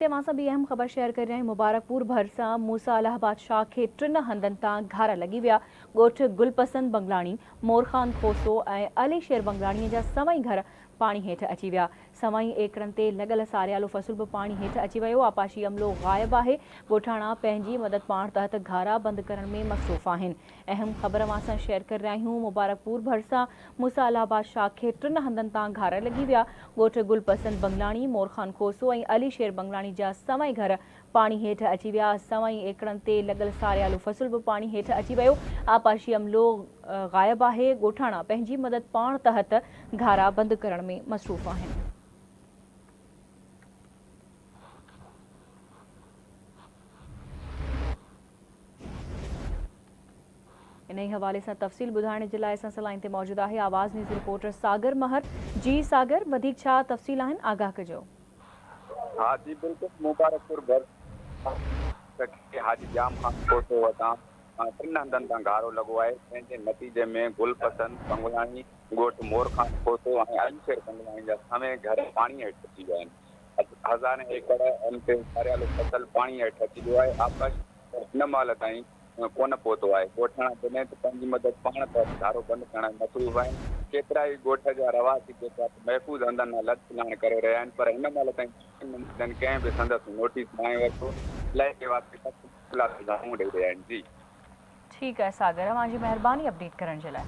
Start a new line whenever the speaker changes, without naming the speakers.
मां भी अहम ख़बर शेयर कर रहे हैं। मुबारकपुर भरसा मूसा इलाहाबाद शाह के 3 हंधनि तां घर लगी विया। ॻोठ गुलपसंद बंगलाणी, मोरखान खोसो ऐं अली शेर बंगलाणीअ जा सवई घर पाणी हेठि अची विया। सवई एकड़नि ते लॻल सारियालो फसल बि पाणी हेठि अची वियो। आपाशी अमलो ग़ाइबु आहे। ॻोठाणा पंहिंजी मदद पाण तहत घारा बंदि करण में मसरूफ़ आहिनि। अहम ख़बर मां असां शेयर कर रहिया आहियूं। मुबारकपुर भरसा मूसा इलाहाबाद शाह के 3 हंधनि तां घर लगी विया। ॻोठ गुलपसंद बंगलाणी, मोरखान खोसो ऐं अली शेर बंगलाणी जा सवई घर पाणी हेठि अची विया। सवई एकड़नि ते लॻल सारियालो फसल बि पाणी हेठि अची वियो। आपाशी अमलो ग़ाइबु आहे। ॻोठाणा पंहिंजी मदद पाण तहत घारा बंदि करण में मसरूफ़ आहिनि। इन ही हवाले से तफ़सील ॿुधाइण जे लाइ असां सां लाइन ते मौजूदु आहे आवाज़ न्यूज़ रिपोर्टर सागर महर। जी सागर, वधीक छा तफ़सील आहिनि, आगाह कजो।
हाँ जी बिल्कुल। मुबारकपुर हाजी जाम खान कोसो वटां 3 हंधनि तां घारो लॻो आहे। जंहिंजे नतीजे में गुलपसंद बंगलाणी, ॻोठ मोरखान खोसो ऐं अली शेर बंगलाणी जा सवई घर पाणी हेठि अची विया आहिनि। हज़ारे एकड़ ते सारियालो फसल पाणी हेठि अची वियो आहे। आकाश हिन महिल ताईं कोन पहुतो आहे। ॻोठाणा जॾहिं त पंहिंजी मदद पाण तहत घारो बंदि करण में मसरूफ़ आहिनि। केतिरा ई ॻोठ जा रवासी जेका महफ़ूज़ हंधनि लद फिलाण करे रहिया आहिनि, पर हिन महिल ताईं कंहिं बि संदसि नोटिस न आहे वरितो। इलाइक़े वासी ॾेई रहिया आहिनि। जी
ठीकु आहे सागर, तव्हांजी महिरबानी अपडेट करण जे लाइ।